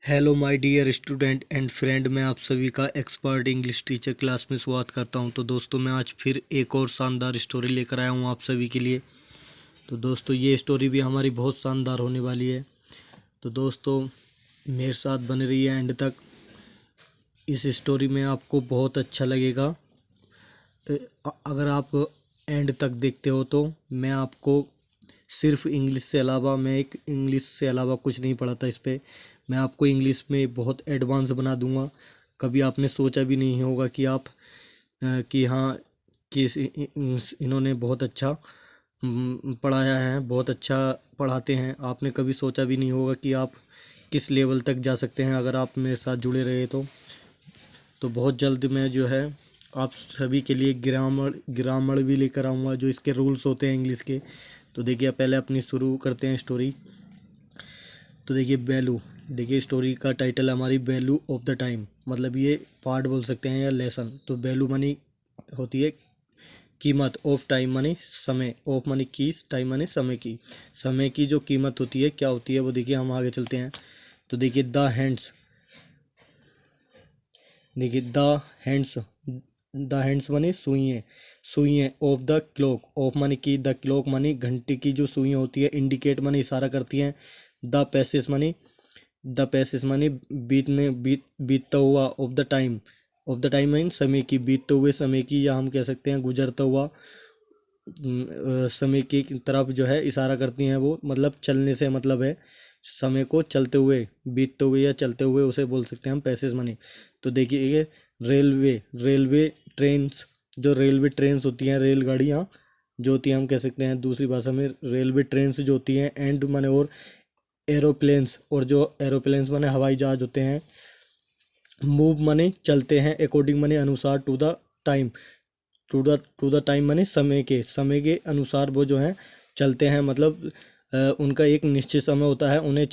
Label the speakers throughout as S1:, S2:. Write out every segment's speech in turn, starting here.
S1: Hello my dear student and friend, मैं आप सभी का एक्सपर्ट इंग्लिश टीचर क्लास में स्वागत करता हूं। तो दोस्तों, मैं आज फिर एक और शानदार स्टोरी लेकर आया हूं आप सभी के लिए। तो दोस्तों, ये स्टोरी भी हमारी बहुत शानदार होने वाली है। तो दोस्तों, मेरे साथ बने रहिए एंड तक। इस स्टोरी में आपको बहुत अच्छा लगेगा। अगर आप एंड तक देखते हो तो मैं आपको सिर्फ इंग्लिश से अलावा कुछ नहीं पढ़ाता। इस पे मैं आपको इंग्लिश में बहुत एडवांस बना दूंगा। कभी आपने सोचा भी नहीं होगा कि कि हाँ, कि इन्होंने बहुत अच्छा पढ़ाया है, बहुत अच्छा पढ़ाते हैं। आपने कभी सोचा भी नहीं होगा कि आप किस लेवल तक जा सकते हैं अगर आप मेरे साथ जुड़े रहे तो बहुत जल्द मैं जो है आप सभी के लिए ग्रामर भी लेकर आऊँगा, जो इसके रूल्स होते हैं इंग्लिश के। तो देखिए, पहले अपनी शुरू करते हैं स्टोरी। तो देखिए, वैल्यू। देखिए, स्टोरी का टाइटल है हमारी वैल्यू ऑफ द टाइम, मतलब ये पार्ट बोल सकते हैं या लेसन। तो वैल्यू मनी होती है कीमत, ऑफ टाइम मनी समय, ऑफ मनी की, टाइम मनी समय की जो कीमत होती है क्या होती है वो देखिए हम आगे चलते हैं। तो देखिए द हैंड्स मनी सुइयाँ of the clock, of money की, द क्लॉक मनी घंटे की जो सुइयाँ होती है, इंडिकेट मनी इशारा करती हैं, द पैसेज मनी बीतता हुआ, ऑफ द टाइम मीन समय की, बीतते हुए समय की, या हम कह सकते हैं गुजरता हुआ समय की तरफ जो है इशारा करती हैं वो, मतलब चलने से मतलब है समय को चलते हुए, बीतते हुए या चलते हुए उसे बोल सकते हैं हम पैसेज मनी। तो देखिए, ये रेलवे ट्रेन्स, जो रेलवे ट्रेन्स होती हैं, रेलगाड़ियाँ जो होती हैं, हम कह सकते हैं दूसरी भाषा में रेलवे ट्रेन्स जो होती हैं, एंड माने और एरोप्लेन्स, और जो एरोप्लेन्स माने हवाई जहाज होते हैं, मूव माने चलते हैं, अकॉर्डिंग माने अनुसार, टाइम टू द टाइम माने समय के अनुसार वो जो है चलते हैं, मतलब उनका एक निश्चित समय होता है। उन्हें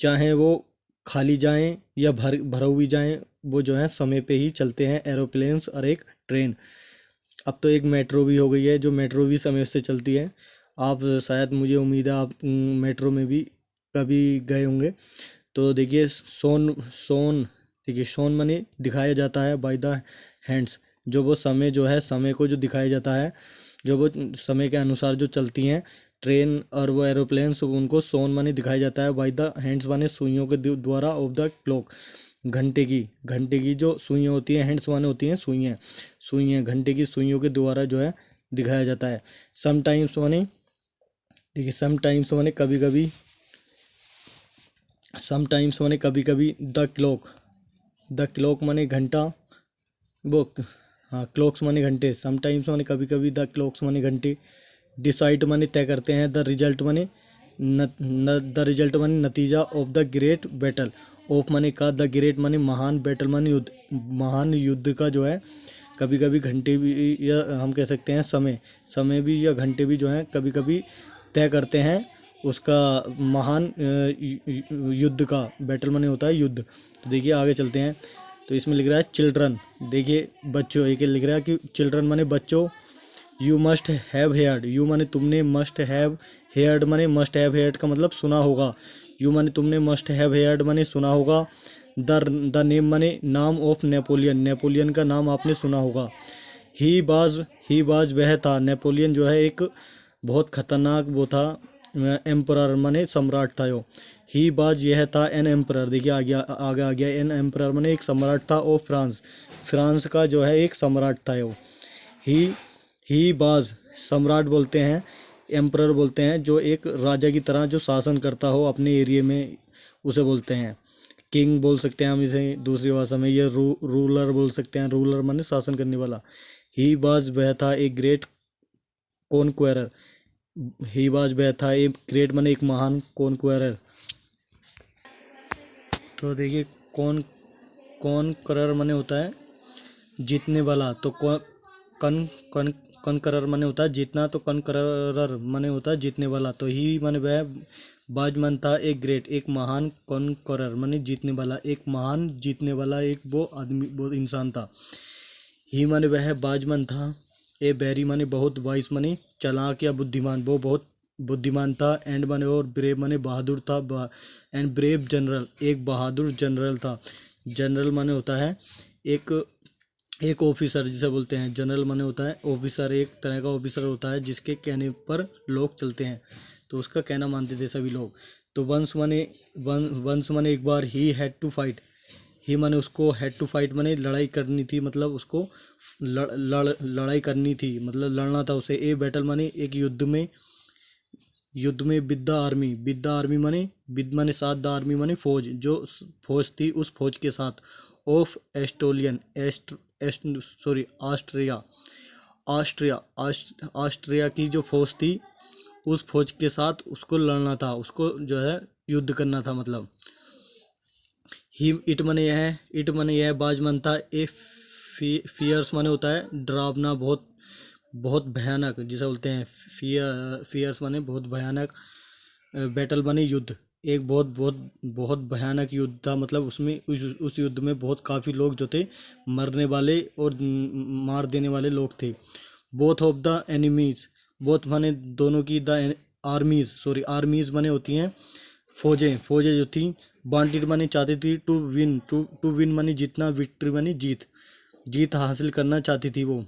S1: चाहे वो खाली जाएं या भर हुई जाएं, वो जो है समय पे ही चलते हैं, एरोप्लेन्स और एक ट्रेन। अब तो एक मेट्रो भी हो गई है, जो मेट्रो भी समय से चलती है। आप शायद, मुझे उम्मीद है आप मेट्रो में भी कभी गए होंगे। तो देखिए, सोन देखिए, सोन मनी दिखाया जाता है बाय द हैंड्स, जो वो समय जो है, समय को जो दिखाया जाता है, जो वो समय के अनुसार जो चलती हैं ट्रेन और वो एरोप्लेन्स, उनको सोन मनी दिखाया जाता है बाय द हैंड्स माने सुइयों के द्वारा, ऑफ द क्लॉक घंटे की जो सुइयाँ होती हैं, हैंड्स माने होती हैं सुइयाँ घंटे की सुइयों के द्वारा जो है दिखाया जाता है। समटाइम्स माने, देखिए समटाइम्स माने कभी कभी, समटाइम्स माने कभी कभी, द क्लॉक माने घंटा, वो हाँ, क्लॉक्स माने घंटे, समटाइम्स माने कभी कभी, द क्लॉक्स माने घंटे, डिसाइड माने तय करते हैं, द रिजल्ट माने नतीजा, of the great battle, of माने का, द ग्रेट माने महान, बैटल माने युद्ध, महान युद्ध का जो है। कभी कभी घंटे भी, या हम कह सकते हैं समय भी या घंटे भी जो है कभी कभी तय करते हैं उसका, महान युद्ध का, बैटल माने होता है युद्ध। तो देखिए, आगे चलते हैं। तो इसमें लिख रहा है चिल्ड्रन, देखिए बच्चों, एक लिख रहा है कि चिल्ड्रन माने बच्चों, you must have heard, you माने तुमने, मस्ट हैव हेयर्ड माने, मस्ट हैव हेयर्ड का मतलब सुना होगा, यू माने तुमने, मस्ट हैव हेयर्ड माने सुना होगा, द नेम माने नाम, ऑफ नेपोलियन, नेपोलियन का नाम आपने सुना होगा, ही बाज वह था, नेपोलियन जो है एक बहुत खतरनाक वो था, एम्परर माने सम्राट था यो, ही बाज यह था, एन एम्परर, देखिए आगे आगे आ गया, एन एम्परर माने एक सम्राट था, ऑफ फ्रांस का जो है एक सम्राट था यो। ही बाज सम्राट बोलते हैं, एम्परर बोलते हैं जो एक राजा की तरह जो शासन करता हो अपने एरिया में, उसे बोलते हैं किंग बोल सकते हैं हम इसे दूसरी भाषा में, ये रूलर बोल सकते हैं, रूलर माने शासन करने वाला। ही बाज वह था एक ग्रेट कॉन्क्वेरर, ही बाज वह था एक ग्रेट माने एक महान, कॉन्क्वेरर। तो देखिए, कौन कौन करर माने होता है जीतने वाला, तो कन कन कनकरर माने होता है जीतना, तो कनकरर माने होता है जीतने वाला। तो ही माने वह बाजमन था एक ग्रेट, एक महान, कनकरर माने जीतने वाला, एक महान जीतने वाला, एक वो आदमी, वो इंसान था। ही माने वह बाजमन था, ए बैरी माने बहुत, वाइस माने चालाक या बुद्धिमान, वो बहुत बुद्धिमान था, एंड माने और ब्रेव माने बहादुर था, एंड ब्रेव जनरल, एक बहादुर जनरल था। जनरल माने होता है एक एक ऑफिसर जिसे बोलते हैं। जनरल माने होता है ऑफिसर, एक तरह का ऑफिसर होता है जिसके कहने पर लोग चलते हैं, तो उसका कहना मानते थे सभी लोग। तो वंस माने एक बार, ही हैड टू फाइट, ही माने उसको, हैड टू फाइट माने लड़ाई करनी थी, मतलब उसको लड़ाई करनी थी, मतलब लड़ना था उसे। ए बैटल माने एक युद्ध में विद द आर्मी माने, विद माने साथ, द आर्मी माने फौज, जो फौज थी उस फौज के साथ, ऑफ एस्टोलियन, ऑस्ट्रिया, ऑस्ट्रिया की जो फौज थी उस फौज के साथ उसको लड़ना था, उसको जो है युद्ध करना था। मतलब ही, इट मने यह बाजमन था। ए फियर्स माने होता है डरावना, बहुत बहुत भयानक जिसे बोलते हैं। फियर्स माने बहुत भयानक, बैटल माने युद्ध, एक बहुत बहुत बहुत भयानक युद्ध था। मतलब उसमें उस युद्ध में बहुत काफ़ी लोग जो थे मरने वाले और मार देने वाले लोग थे। Both of the enemies, both माने दोनों की, द आर्मीज, सॉरी आर्मीज माने होती हैं फौजें जो थी। वांटेड माने चाहती थी, टू विन माने जीतना, विक्ट्री माने जीत हासिल करना चाहती थी वो।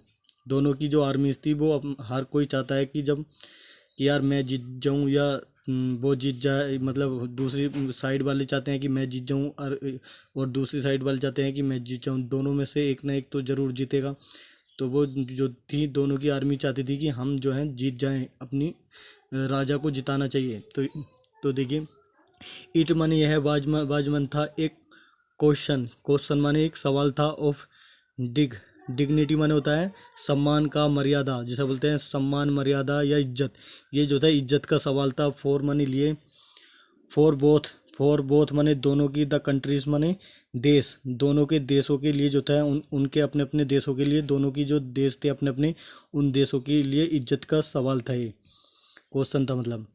S1: दोनों की जो आर्मीज थी वो हर कोई चाहता है कि जब कि यार मैं जीत जाऊं या वो जीत जाए, मतलब दूसरी साइड वाले चाहते हैं कि मैं जीत जाऊं, और दूसरी साइड वाले चाहते हैं कि मैं जीत जाऊं, दोनों में से एक ना एक तो ज़रूर जीतेगा। तो वो जो थी दोनों की आर्मी चाहती थी कि हम जो हैं जीत जाएं, अपनी राजा को जिताना चाहिए। तो देखिए, इट माने यह बाजमन था एक क्वेश्चन माने एक सवाल था, ऑफ डिग्निटी माने होता है सम्मान का, मर्यादा जिसे बोलते हैं सम्मान, मर्यादा या इज्जत, ये जो था इज्जत का सवाल था। फॉर माने लिए, फॉर बोथ माने दोनों की, द कंट्रीज माने देश, दोनों के देशों के लिए जो था, उनके अपने अपने देशों के लिए, दोनों की जो देश थे अपने अपने, उन देशों के लिए इज्जत का सवाल था, ये क्वेश्चन था। मतलब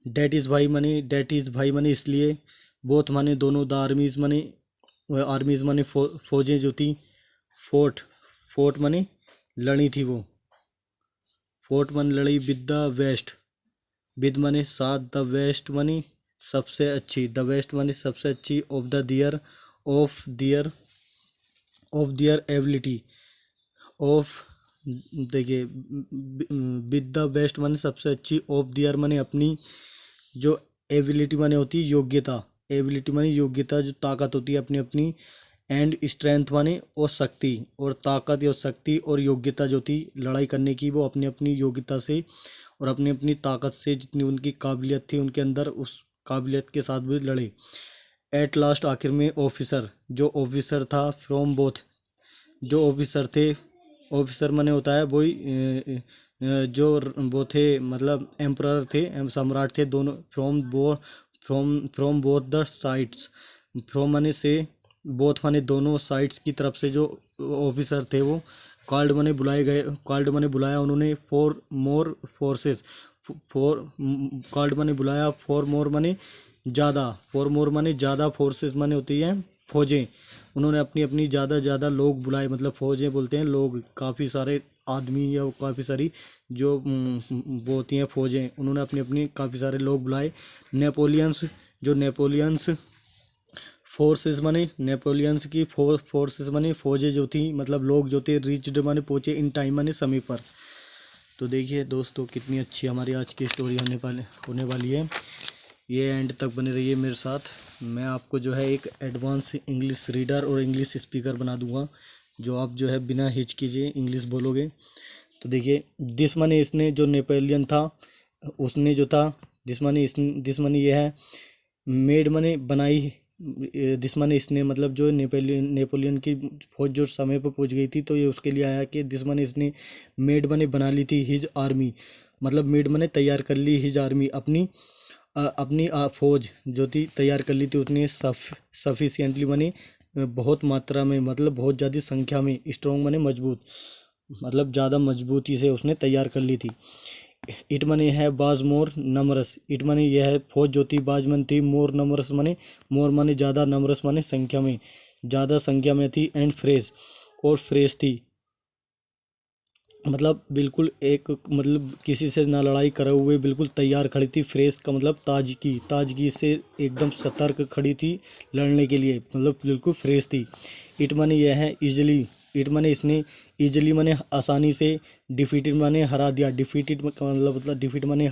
S1: डेट इज भाई माने इसलिए, बोथ माने दोनों, द आर्मीज माने फौजें जो थी, फोर्ट फोर्ट माने लड़ी थी वो, फोर्ट माने लड़ी, विद द वेस्ट, विद माने साथ, द वेस्ट माने सबसे अच्छी, द वेस्ट माने सबसे अच्छी, of the their, of their ability, of, देखिए विद द बेस्ट माने सबसे अच्छी, ऑफ दियर माने अपनी, जो एबिलिटी माने होती है योग्यता, एबिलिटी माने योग्यता, जो ताकत होती है अपनी अपनी, एंड स्ट्रेंथ माने और शक्ति, और ताकत या शक्ति और योग्यता जो थी लड़ाई करने की, वो अपनी अपनी योग्यता से और अपनी अपनी ताकत से, जितनी उनकी काबिलियत थी उनके अंदर, उस काबिलियत के साथ भी लड़े। एट लास्ट, आखिर में ऑफिसर, जो ऑफिसर था फ्रॉम बोथ, जो ऑफिसर थे, ऑफिसर माने होता है वही जो वो थे, मतलब एम्परर थे, सम्राट थे दोनों, from both the sides, from माने से, बोथ माने दोनों साइड्स की तरफ से जो ऑफिसर थे वो कॉल्ड माने बुलाए गए, कॉल्ड माने बुलाया उन्होंने, for more forces, for called माने बुलाया, फॉर मोर माने ज़्यादा, फॉर मोर माने ज़्यादा, फोर्सेस माने होती है फौजें, उन्होंने अपनी अपनी ज़्यादा लोग बुलाए, मतलब फौजें बोलते हैं लोग, काफ़ी सारे आदमी या काफ़ी सारी जो वो होती हैं फौजें, उन्होंने अपनी अपनी काफ़ी सारे लोग बुलाए। नेपोलियंस, जो नेपोलियंस फोर्सेस माने, नेपोलियंस की फोर्सेस माने फौजें जो थी, मतलब लोग जो थे, रीच्ड माने पहुँचे, इन टाइम माने समय पर। तो देखिए दोस्तों, कितनी अच्छी हमारी आज की स्टोरी होने वाली है। ये एंड तक बने रहिए मेरे साथ। मैं आपको जो है एक एडवांस इंग्लिश रीडर और इंग्लिश स्पीकर बना दूंगा, जो आप जो है बिना हिचकिचाए इंग्लिश बोलोगे। तो देखिए, दिस माने इसने, जो नेपोलियन था उसने जो था, दिस माने ये है, मेड माने बनाई, दिस माने इसने, मतलब जो नेपोलियन की फौज जो समय पर पहुंच गई थी, तो ये उसके लिए आया कि दिस माने इसने, मेड माने बना ली थी, हिज आर्मी, मतलब मेड माने तैयार कर ली, हिज आर्मी अपनी फौज जो थी तैयार कर ली थी, उतनी सफिशियंटली माने बहुत मात्रा में, मतलब बहुत ज़्यादा संख्या में, स्ट्रॉन्ग माने मजबूत, मतलब ज़्यादा मजबूती से उसने तैयार कर ली थी। इट माने है बाज मोर नमरस, इट माने यह है फौज जो थी बाजमन थी, मोर नमरस माने, मोर माने ज़्यादा, नमरस माने संख्या में, ज़्यादा संख्या में थी, एंड फ्रेश, और फ्रेश थी, मतलब बिल्कुल एक मतलब किसी से ना लड़ाई करे हुए बिल्कुल तैयार खड़ी थी। फ्रेश का मतलब ताजगी से एकदम सतर्क खड़ी थी लड़ने के लिए, मतलब बिल्कुल फ्रेश थी। इट माने यह है इजली, इट माने इसने, इजली माने आसानी से, डिफीटेड माने हरा दिया, डिफीटेड का मतलब डिफीट माने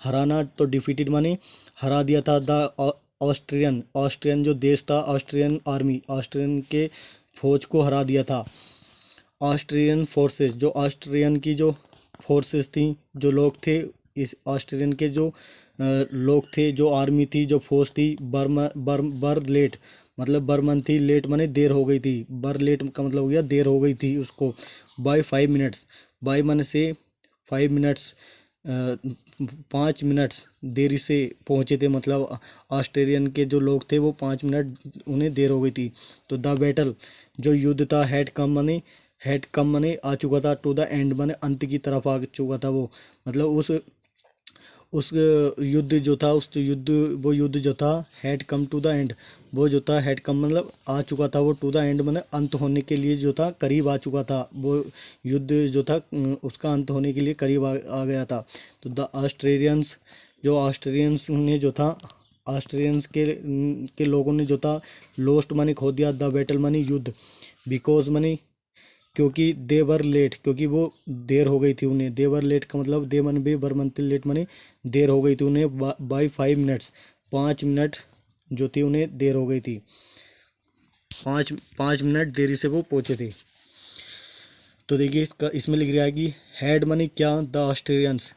S1: हराना, तो डिफीटेड माने हरा दिया था। द ऑस्ट्रियन, ऑस्ट्रियन जो देश था, ऑस्ट्रियन आर्मी, ऑस्ट्रियन के फौज को हरा दिया था। ऑस्ट्रियन फोर्सेस, जो ऑस्ट्रियन की जो फोर्सेस थी, जो लोग थे, इस ऑस्ट्रियन के जो लोग थे, जो आर्मी थी, जो फौज थी, बर लेट, मतलब बर्मन थी, लेट माने देर हो गई थी, बर लेट का मतलब हो गया देर हो गई थी उसको, बाय 5 मिनट्स, बाय माने से 5 मिनट्स, 5 मिनट्स देरी से पहुंचे थे, मतलब ऑस्ट्रेलियन के जो लोग थे वो 5 मिनट उन्हें देर हो गई थी। तो द बैटल, जो युद्ध था, हैड कम मने आ चुका था, टू द एंड मने अंत की तरफ आ चुका था वो, मतलब उस युद्ध जो था, उस युद्ध, वो युद्ध जो था, had come to the end, वो जो था हैड कम मतलब आ चुका था, वो टू द एंड मतलब अंत होने के लिए जो था, करीब आ चुका था वो युद्ध जो था, उसका अंत होने के लिए करीब आ गया था। तो द ऑस्ट्रेलियंस, जो ऑस्ट्रेलियंस ने जो था, ऑस्ट्रेलियंस के लोगों ने जो था, लोस्ट मनी खो दिया, द बैटल मनी युद्ध, बिकॉज मनी क्योंकि दे वर लेट, क्योंकि वो देर हो गई थी उन्हें, दे वर लेट का मतलब दे मन बे बर मनते लेट मनी देर हो गई थी उन्हें, बाई 5 मिनट्स, 5 मिनट जो थी उन्हें देर हो गई थी, पाँच पाँच मिनट देरी से वो पहुंचे थे। तो देखिए इसका इसमें लिख रहा है कि हैड मनी क्या, द ऑस्ट्रेलियंस,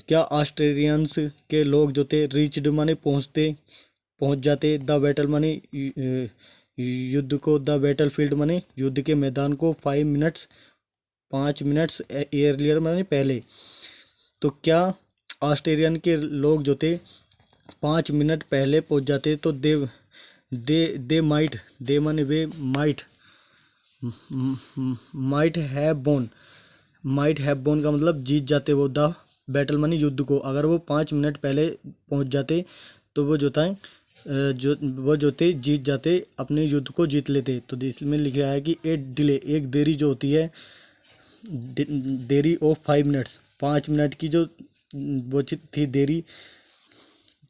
S1: क्या ऑस्ट्रेलियंस के लोग जो थे, रीच्ड मनी पहुंच जाते, द बैटल मनी युद्ध को, द बैटल फील्ड मनी युद्ध के मैदान को, 5 मिनट्स, 5 मिनट्स एयरलियर माने पहले। तो क्या ऑस्ट्रेलियन के लोग जो थे 5 मिनट पहले पहुंच जाते, तो दे माइट, दे माने वे, माइट हैव बोन का मतलब जीत जाते वो, द बैटल माने युद्ध को, अगर वो 5 मिनट पहले पहुंच जाते तो वो जो था वो जो थे जीत जाते, अपने युद्ध को जीत लेते। तो इसमें लिखा है कि ए डिले, एक देरी जो होती है, देरी ऑफ 5 मिनट्स, 5 मिनट की जो वो थी देरी,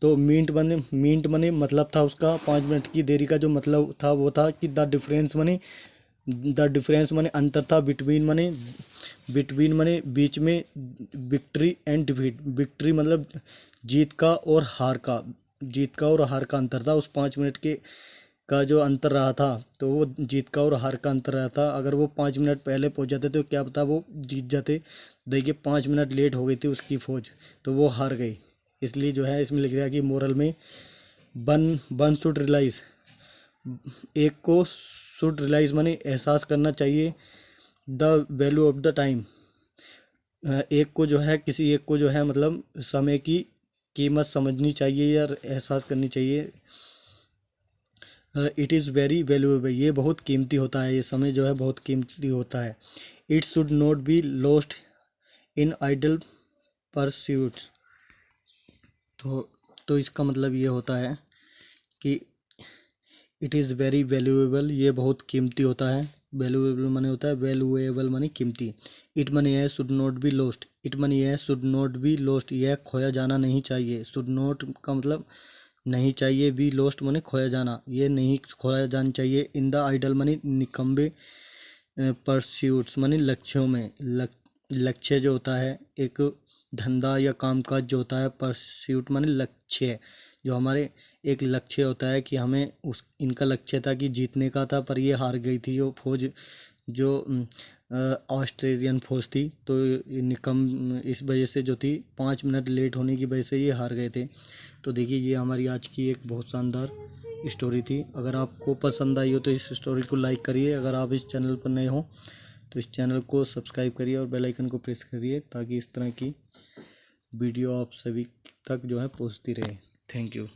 S1: तो मींट मने मतलब था उसका, 5 मिनट की देरी का जो मतलब था वो था कि द डिफरेंस मने अंतर था, बिटवीन मने बीच में, विक्ट्री एंड डिफीट, विक्ट्री मतलब जीत का और हार का, जीत का और हार का अंतर था उस 5 मिनट के का जो अंतर रहा था, तो वो जीत का और हार का अंतर रहा था। अगर वो 5 मिनट पहले पहुंच जाते तो क्या पता वो जीत जाते। देखिए 5 मिनट लेट हो गई थी उसकी फौज, तो वो हार गई। इसलिए जो है इसमें लिख रहा है कि मोरल में, वन वन शुड रियलाइज, एक को शुड रियलाइज माने एहसास करना चाहिए, the value of the time, एक को जो है, किसी एक को जो है मतलब समय की कीमत समझनी चाहिए या एहसास करनी चाहिए। इट इज़ वेरी वैल्यूएबल, ये बहुत कीमती होता है, ये समय जो है बहुत कीमती होता है। It should not be lost in idle pursuits, तो इसका मतलब ये होता है कि इट इज़ वेरी वैल्यूएबल, ये बहुत कीमती होता है। वैल्यूएबल माने होता है, वैल्यूएबल माने कीमती। इट माने है should not be lost, it माने है शुड नॉट बी लॉस्ट, यह खोया जाना नहीं चाहिए। शुड नॉट का मतलब नहीं चाहिए, बी लॉस्ट माने खोया जाना, ये नहीं खोया जाना चाहिए। इन द आइडल माने निकम्बे परस्यूट्स माने लक्ष्यों में, लक्ष्य जो होता है एक धंधा या कामकाज जो होता है, परस्यूट माने लक्ष्य, जो हमारे एक लक्ष्य होता है कि हमें उस इनका लक्ष्य था कि जीतने का था, पर ये हार गई थी वो फौज, जो ऑस्ट्रेलियन फौज थी। तो निकम इस वजह से जो थी 5 मिनट लेट होने की वजह से ये हार गए थे। तो देखिए ये हमारी आज की एक बहुत शानदार स्टोरी थी। अगर आपको पसंद आई हो तो इस स्टोरी को लाइक करिए, अगर आप इस चैनल पर नए हो तो इस चैनल को सब्सक्राइब करिए और बेल आइकन को प्रेस करिए, ताकि इस तरह की वीडियो आप सभी तक जो है पहुंचती रहे। Thank you.